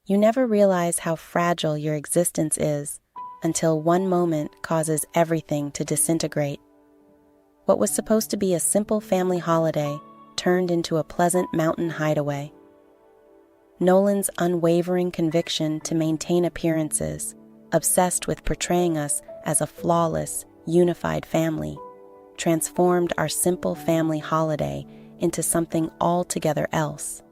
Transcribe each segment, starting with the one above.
You never realize how fragile your existence is until one moment causes everything to disintegrate. What was supposed to be a simple family holiday turned into a pleasant mountain hideaway. Nolan's unwavering conviction to maintain appearances, obsessed with portraying us as a flawless, unified family, transformed our simple family holiday into something altogether else.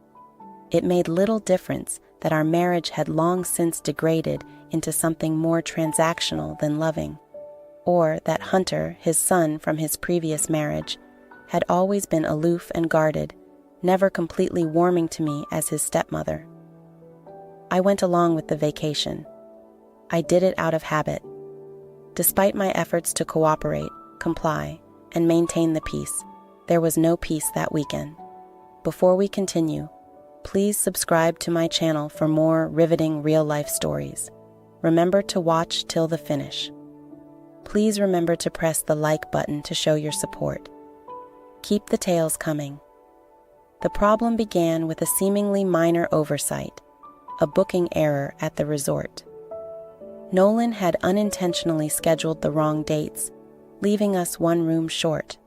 It made little difference that our marriage had long since degraded into something more transactional than loving, or that Hunter, his son from his previous marriage, had always been aloof and guarded, never completely warming to me as his stepmother. I went along with the vacation. I did it out of habit. Despite my efforts to cooperate, comply, and maintain the peace, there was no peace that weekend. Before we continue, please subscribe to my channel for more riveting real-life stories. Remember to watch till the finish. Please remember to press the like button to show your support. Keep the tales coming. The problem began with a seemingly minor oversight, a booking error at the resort. Nolan had unintentionally scheduled the wrong dates, leaving us one room short.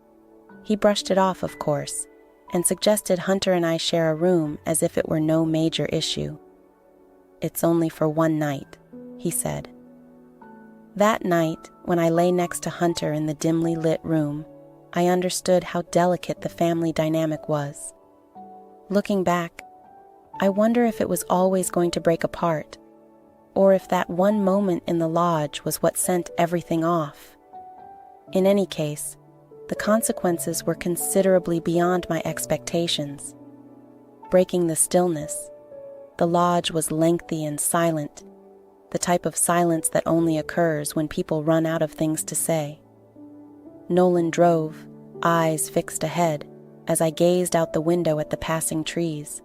He brushed it off, of course, and suggested Hunter and I share a room as if it were no major issue. "It's only for one night," he said. That night, when I lay next to Hunter in the dimly lit room, I understood how delicate the family dynamic was. Looking back, I wonder if it was always going to break apart, or if that one moment in the lodge was what sent everything off. In any case, the consequences were considerably beyond my expectations. Breaking the stillness, the lodge was lengthy and silent, the type of silence that only occurs when people run out of things to say. Nolan drove, eyes fixed ahead, as I gazed out the window at the passing trees.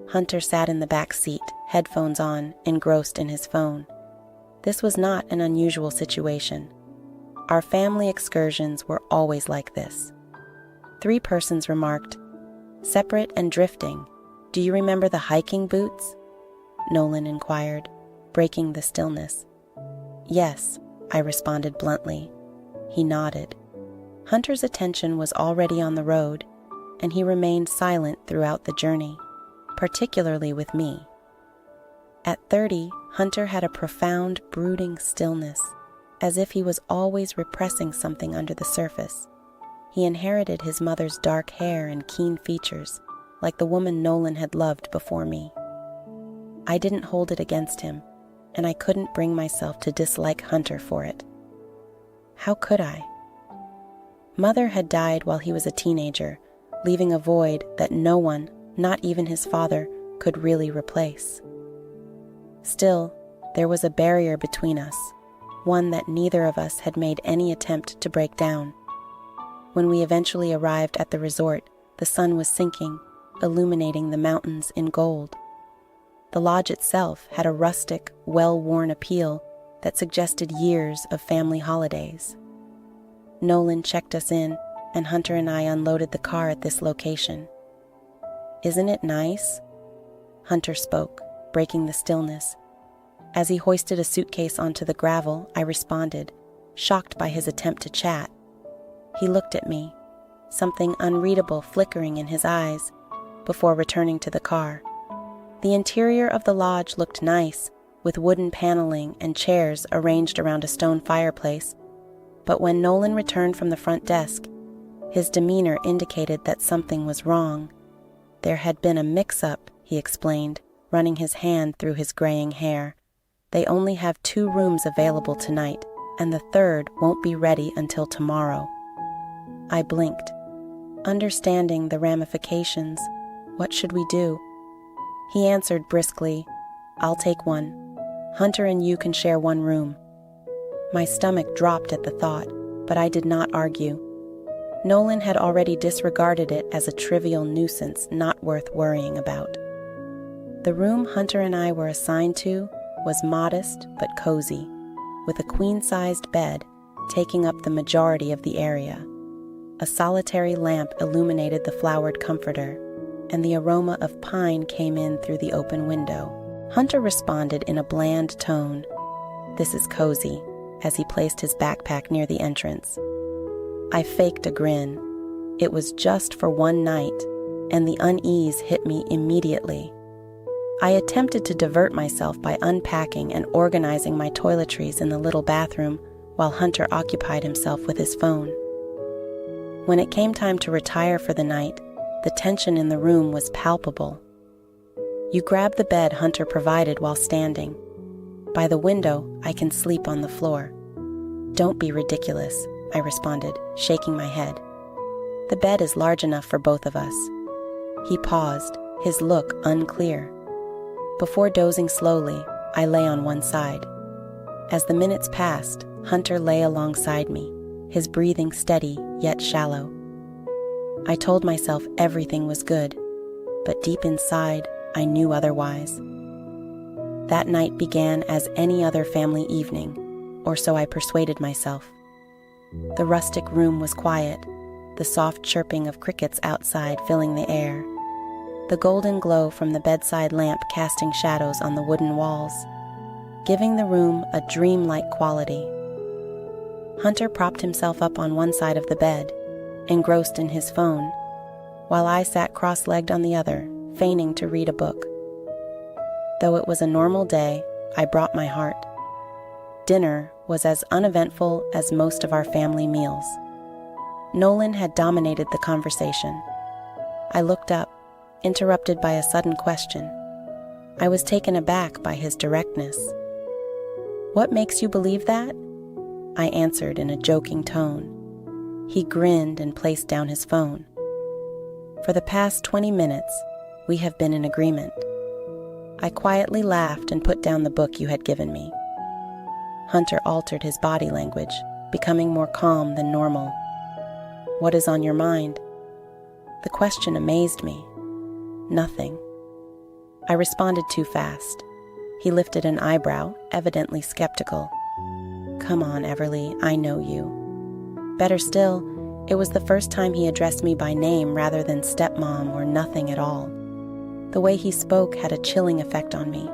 Hunter sat in the back seat, headphones on, engrossed in his phone. This was not an unusual situation. Our family excursions were always like this. 3 persons remarked, "Separate and drifting. Do you remember the hiking boots?" Nolan inquired, breaking the stillness. "Yes," I responded bluntly. He nodded. Hunter's attention was already on the road, and he remained silent throughout the journey, particularly with me. At 30, Hunter had a profound, brooding stillness, as if he was always repressing something under the surface. He inherited his mother's dark hair and keen features, like the woman Nolan had loved before me. I didn't hold it against him, and I couldn't bring myself to dislike Hunter for it. How could I? Mother had died while he was a teenager, leaving a void that no one, not even his father, could really replace. Still, there was a barrier between us, one that neither of us had made any attempt to break down. When we eventually arrived at the resort, the sun was sinking, illuminating the mountains in gold. The lodge itself had a rustic, well-worn appeal that suggested years of family holidays. Nolan checked us in, and Hunter and I unloaded the car at this location. "Isn't it nice?" Hunter spoke, breaking the stillness. As he hoisted a suitcase onto the gravel, I responded, shocked by his attempt to chat. He looked at me, something unreadable flickering in his eyes, before returning to the car. The interior of the lodge looked nice, with wooden paneling and chairs arranged around a stone fireplace, but when Nolan returned from the front desk, his demeanor indicated that something was wrong. There had been a mix-up, he explained, running his hand through his graying hair. They only have 2 rooms available tonight, and the 3rd won't be ready until tomorrow. I blinked. Understanding the ramifications, what should we do? He answered briskly, "I'll take one. Hunter and you can share one room." My stomach dropped at the thought, but I did not argue. Nolan had already disregarded it as a trivial nuisance not worth worrying about. The room Hunter and I were assigned to was modest but cozy, with a queen-sized bed taking up the majority of the area. A solitary lamp illuminated the flowered comforter, and the aroma of pine came in through the open window. Hunter responded in a bland tone. "This is cozy," as he placed his backpack near the entrance. I faked a grin. It was just for one night, and the unease hit me immediately. I attempted to divert myself by unpacking and organizing my toiletries in the little bathroom while Hunter occupied himself with his phone. When it came time to retire for the night, the tension in the room was palpable. "You grab the bed Hunter provided while standing. By the window, I can sleep on the floor." "Don't be ridiculous," I responded, shaking my head. "The bed is large enough for both of us." He paused, his look unclear. Before dozing slowly, I lay on one side. As the minutes passed, Hunter lay alongside me, his breathing steady yet shallow. I told myself everything was good, but deep inside, I knew otherwise. That night began as any other family evening, or so I persuaded myself. The rustic room was quiet, the soft chirping of crickets outside filling the air, the golden glow from the bedside lamp casting shadows on the wooden walls, giving the room a dreamlike quality. Hunter propped himself up on one side of the bed, engrossed in his phone, while I sat cross-legged on the other, feigning to read a book. Though it was a normal day, I brought my heart. Dinner was as uneventful as most of our family meals. Nolan had dominated the conversation. I looked up, interrupted by a sudden question. I was taken aback by his directness. "What makes you believe that?" I answered in a joking tone. He grinned and placed down his phone. "For the past 20 minutes, we have been in agreement." I quietly laughed and put down the book you had given me. Hunter altered his body language, becoming more calm than normal. "What is on your mind?" The question amazed me. "Nothing." I responded too fast. He lifted an eyebrow, evidently skeptical. "Come on, Everly, I know you." Better still, it was the first time he addressed me by name rather than stepmom or nothing at all. The way he spoke had a chilling effect on me.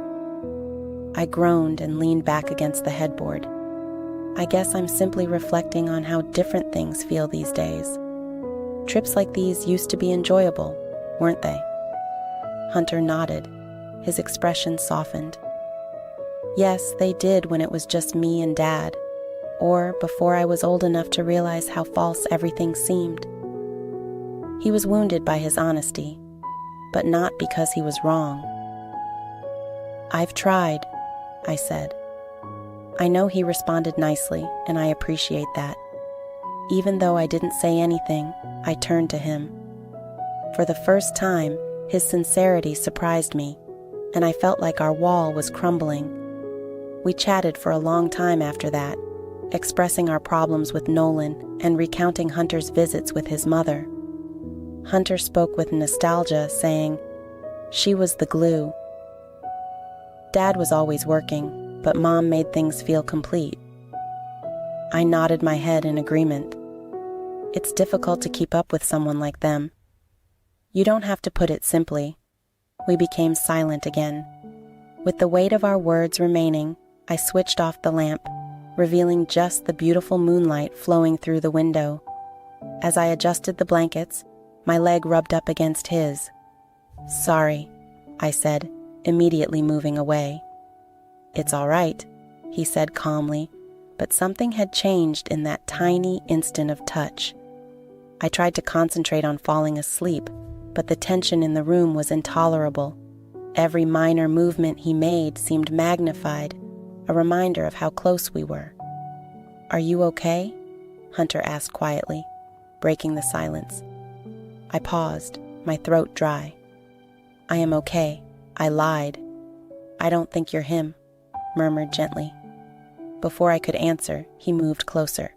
I groaned and leaned back against the headboard. I guess I'm simply reflecting on how different things feel these days. Trips like these used to be enjoyable, weren't they? Hunter nodded. His expression softened. Yes, they did when it was just me and Dad, or before I was old enough to realize how false everything seemed. He was wounded by his honesty, but not because he was wrong. "I've tried," I said. I know he responded nicely, and I appreciate that. Even though I didn't say anything, I turned to him. For the first time, his sincerity surprised me, and I felt like our wall was crumbling. We chatted for a long time after that, expressing our problems with Nolan and recounting Hunter's visits with his mother. Hunter spoke with nostalgia, saying, "She was the glue." Dad was always working, but Mom made things feel complete. I nodded my head in agreement. It's difficult to keep up with someone like them. You don't have to put it simply. We became silent again. With the weight of our words remaining, I switched off the lamp, revealing just the beautiful moonlight flowing through the window. As I adjusted the blankets, my leg rubbed up against his. "Sorry," I said, immediately moving away. "It's all right," he said calmly, but something had changed in that tiny instant of touch. I tried to concentrate on falling asleep, but the tension in the room was intolerable. Every minor movement he made seemed magnified, a reminder of how close we were. "Are you okay?" Hunter asked quietly, breaking the silence. I paused, my throat dry. "I am okay. I lied." "I don't think you're him," murmured gently. Before I could answer, he moved closer.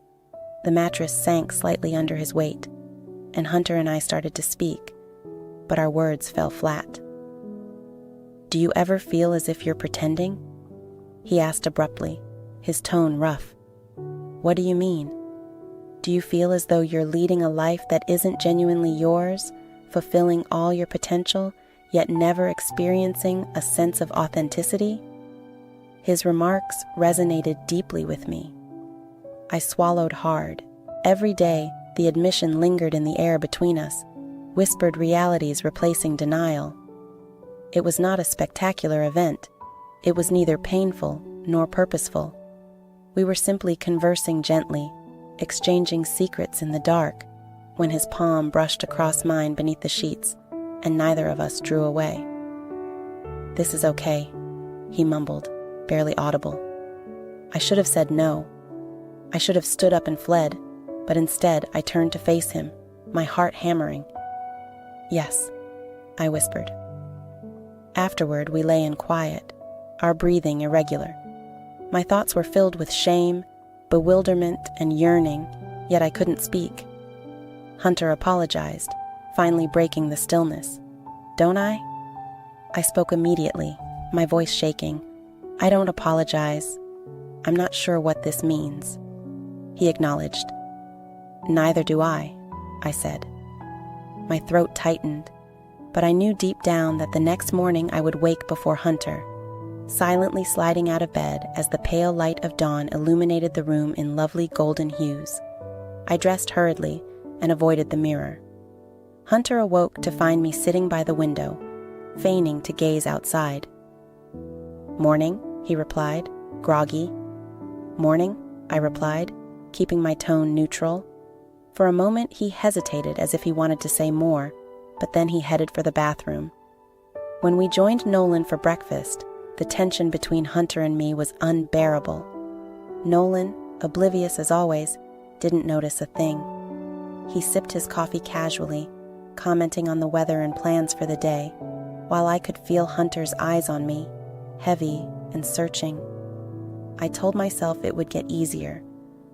The mattress sank slightly under his weight, and Hunter and I started to speak, but our words fell flat. "Do you ever feel as if you're pretending?" He asked abruptly, his tone rough. "What do you mean? Do you feel as though you're leading a life that isn't genuinely yours, fulfilling all your potential, yet never experiencing a sense of authenticity? His remarks resonated deeply with me. I swallowed hard. Every day, the admission lingered in the air between us, whispered realities replacing denial. It was not a spectacular event. It was neither painful nor purposeful. We were simply conversing gently, exchanging secrets in the dark, when his palm brushed across mine beneath the sheets, and neither of us drew away. "This is okay," he mumbled, barely audible. I should have said no. I should have stood up and fled, but instead I turned to face him, my heart hammering. "Yes," I whispered. Afterward, we lay in quiet, our breathing irregular. My thoughts were filled with shame, bewilderment, and yearning, yet I couldn't speak. Hunter apologized, finally breaking the stillness. "Don't I?" I spoke immediately, my voice shaking. "I don't apologize. I'm not sure what this means." He acknowledged. "Neither do I said. My throat tightened, but I knew deep down that the next morning I would wake before Hunter, silently sliding out of bed as the pale light of dawn illuminated the room in lovely golden hues. I dressed hurriedly and avoided the mirror. Hunter awoke to find me sitting by the window, feigning to gaze outside. "Morning," he replied, groggy. "Morning," I replied, keeping my tone neutral. For a moment he hesitated as if he wanted to say more, but then he headed for the bathroom. When we joined Nolan for breakfast, the tension between Hunter and me was unbearable. Nolan, oblivious as always, didn't notice a thing. He sipped his coffee casually, commenting on the weather and plans for the day, while I could feel Hunter's eyes on me, heavy and searching. I told myself it would get easier,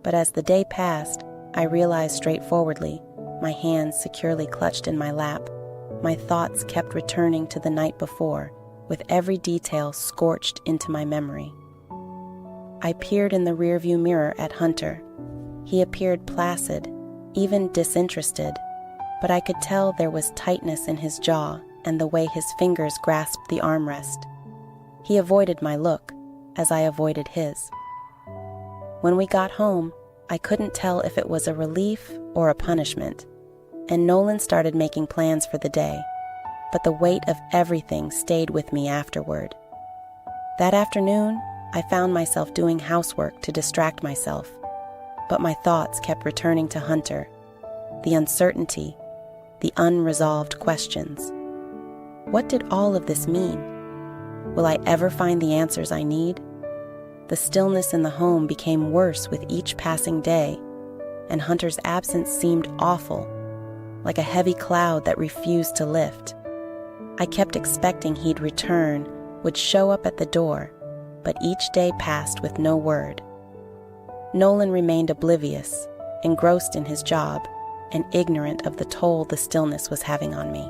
but as the day passed, I realized straightforwardly, my hands securely clutched in my lap, my thoughts kept returning to the night before, with every detail scorched into my memory. I peered in the rearview mirror at Hunter. He appeared placid, even disinterested, but I could tell there was tightness in his jaw and the way his fingers grasped the armrest. He avoided my look, as I avoided his. When we got home, I couldn't tell if it was a relief or a punishment, and Nolan started making plans for the day, but the weight of everything stayed with me afterward. That afternoon, I found myself doing housework to distract myself, but my thoughts kept returning to Hunter, the uncertainty, the unresolved questions. What did all of this mean? Will I ever find the answers I need? The stillness in the home became worse with each passing day, and Hunter's absence seemed awful, like a heavy cloud that refused to lift. I kept expecting he'd return, would show up at the door, but each day passed with no word. Nolan remained oblivious, engrossed in his job, and ignorant of the toll the stillness was having on me.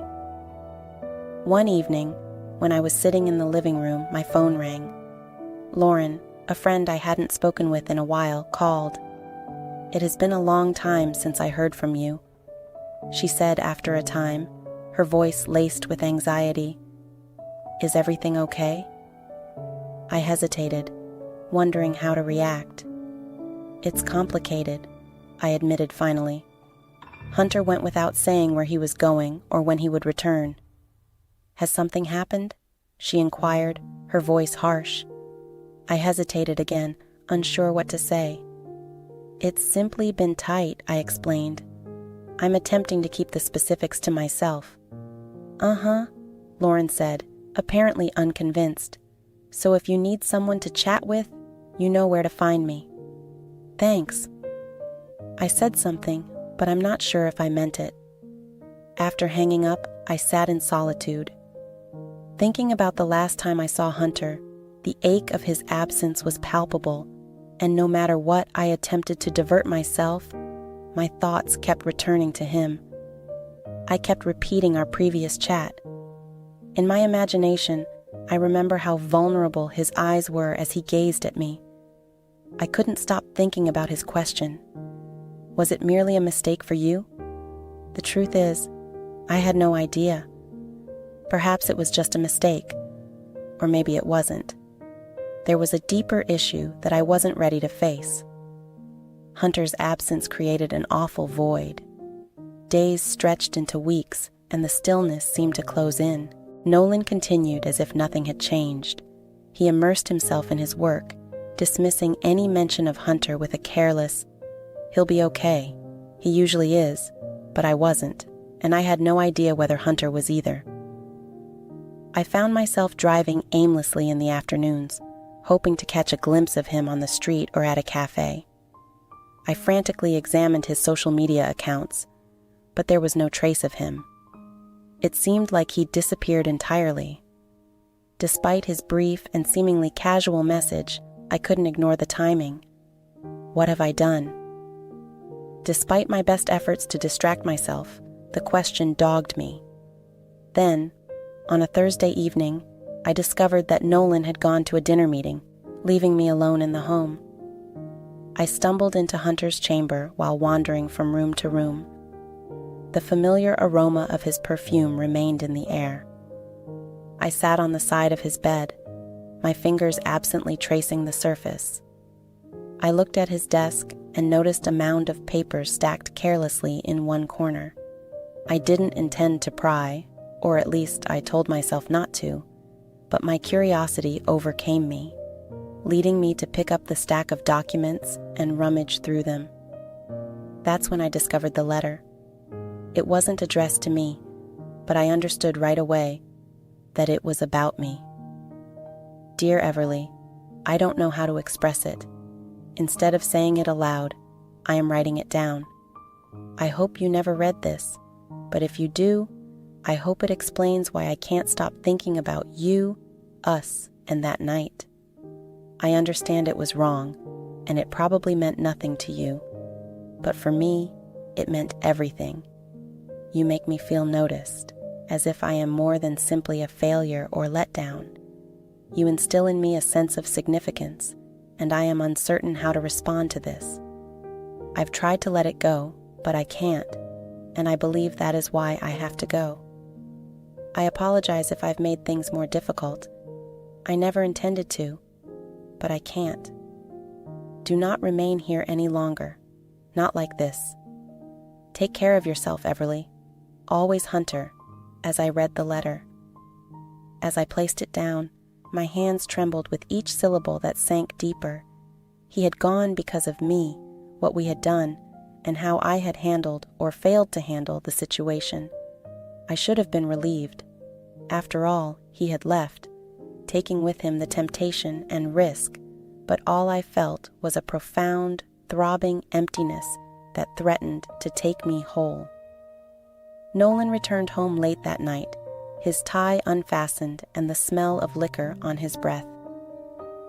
One evening, when I was sitting in the living room, my phone rang. Lauren, a friend I hadn't spoken with in a while, called. "It has been a long time since I heard from you," she said after a time, her voice laced with anxiety. "Is everything okay?" I hesitated, wondering how to react. "It's complicated," I admitted finally. Hunter went without saying where he was going or when he would return. "Has something happened?" she inquired, her voice harsh. I hesitated again, unsure what to say. "It's simply been tight," I explained. I'm attempting to keep the specifics to myself. "Uh-huh," Lauren said, apparently unconvinced. "So if you need someone to chat with, you know where to find me." "Thanks." I said something, but I'm not sure if I meant it. After hanging up, I sat in solitude. Thinking about the last time I saw Hunter, the ache of his absence was palpable, and no matter what I attempted to divert myself, my thoughts kept returning to him. I kept repeating our previous chat. In my imagination, I remember how vulnerable his eyes were as he gazed at me. I couldn't stop thinking about his question. Was it merely a mistake for you? The truth is, I had no idea. Perhaps it was just a mistake, or maybe it wasn't. There was a deeper issue that I wasn't ready to face. Hunter's absence created an awful void. Days stretched into weeks, and the stillness seemed to close in. Nolan continued as if nothing had changed. He immersed himself in his work, dismissing any mention of Hunter with a careless, "He'll be okay. He usually is, but I wasn't, and I had no idea whether Hunter was either." I found myself driving aimlessly in the afternoons, hoping to catch a glimpse of him on the street or at a cafe. I frantically examined his social media accounts, but there was no trace of him. It seemed like he'd disappeared entirely. Despite his brief and seemingly casual message, I couldn't ignore the timing. What have I done? Despite my best efforts to distract myself, the question dogged me. Then, on a Thursday evening, I discovered that Nolan had gone to a dinner meeting, leaving me alone in the home. I stumbled into Hunter's chamber while wandering from room to room. The familiar aroma of his perfume remained in the air. I sat on the side of his bed, my fingers absently tracing the surface. I looked at his desk and noticed a mound of papers stacked carelessly in one corner. I didn't intend to pry, or at least I told myself not to, but my curiosity overcame me, leading me to pick up the stack of documents and rummage through them. That's when I discovered the letter. It wasn't addressed to me, but I understood right away that it was about me. Dear Everly, I don't know how to express it. Instead of saying it aloud, I am writing it down. I hope you never read this, but if you do, I hope it explains why I can't stop thinking about you, us, and that night. I understand it was wrong, and it probably meant nothing to you, but for me, it meant everything. You make me feel noticed, as if I am more than simply a failure or letdown. You instill in me a sense of significance, and I am uncertain how to respond to this. I've tried to let it go, but I can't, and I believe that is why I have to go. I apologize if I've made things more difficult. I never intended to, but I can't. Do not remain here any longer, not like this. Take care of yourself, Everly. Always Hunter, as I read the letter. As I placed it down, my hands trembled with each syllable that sank deeper. He had gone because of me, what we had done, and how I had handled or failed to handle the situation. I should have been relieved. After all, he had left, taking with him the temptation and risk, but all I felt was a profound, throbbing emptiness that threatened to take me whole. Nolan returned home late that night, his tie unfastened and the smell of liquor on his breath.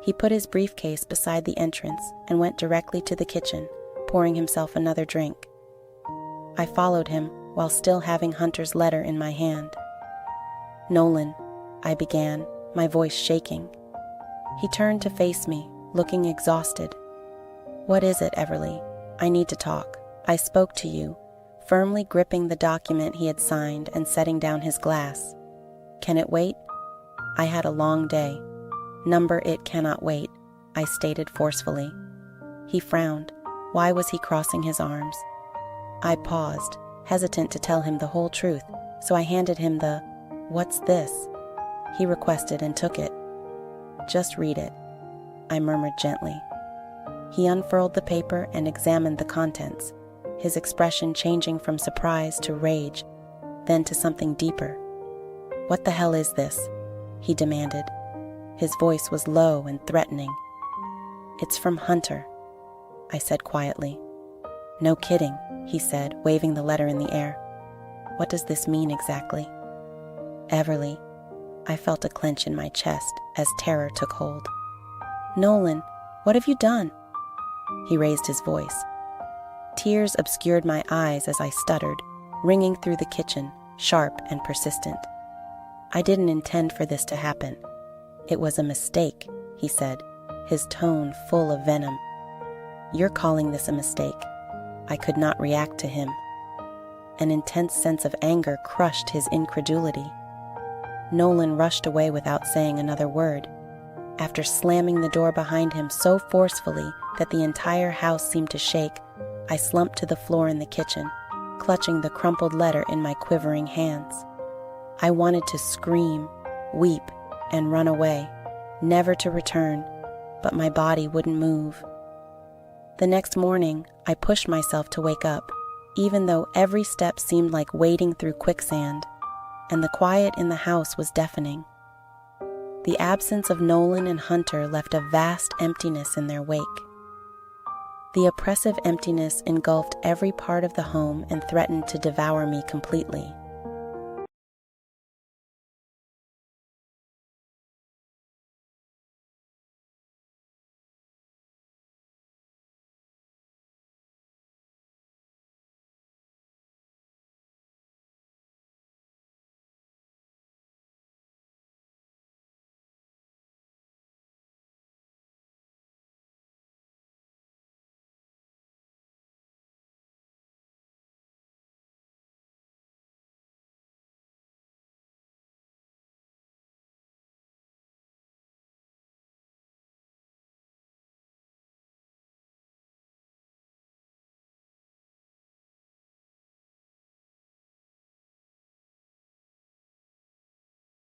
He put his briefcase beside the entrance and went directly to the kitchen, pouring himself another drink. I followed him while still having Hunter's letter in my hand. "Nolan," I began, my voice shaking. He turned to face me, looking exhausted. "What is it, Everly? I need to talk. I spoke to you," firmly gripping the document he had signed and setting down his glass. "Can it wait? I had a long day. Number it cannot wait," I stated forcefully. He frowned. Why was he crossing his arms? I paused, hesitant to tell him the whole truth, so I handed him the, "What's this?" He requested and took it. "Just read it," I murmured gently. He unfurled the paper and examined the contents, his expression changing from surprise to rage, then to something deeper. "What the hell is this?" he demanded. His voice was low and threatening. "It's from Hunter," I said quietly. "No kidding," he said, waving the letter in the air. "What does this mean exactly?" "Everly," I felt a clench in my chest as terror took hold. "Nolan, what have you done?" He raised his voice. Tears obscured my eyes as I stuttered, ringing through the kitchen, sharp and persistent. "I didn't intend for this to happen. It was a mistake," he said, his tone full of venom. "You're calling this a mistake." I could not react to him. An intense sense of anger crushed his incredulity. Nolan rushed away without saying another word. After slamming the door behind him so forcefully that the entire house seemed to shake, I slumped to the floor in the kitchen, clutching the crumpled letter in my quivering hands. I wanted to scream, weep, and run away, never to return, but my body wouldn't move. The next morning, I pushed myself to wake up, even though every step seemed like wading through quicksand, and the quiet in the house was deafening. The absence of Nolan and Hunter left a vast emptiness in their wake. The oppressive emptiness engulfed every part of the home and threatened to devour me completely.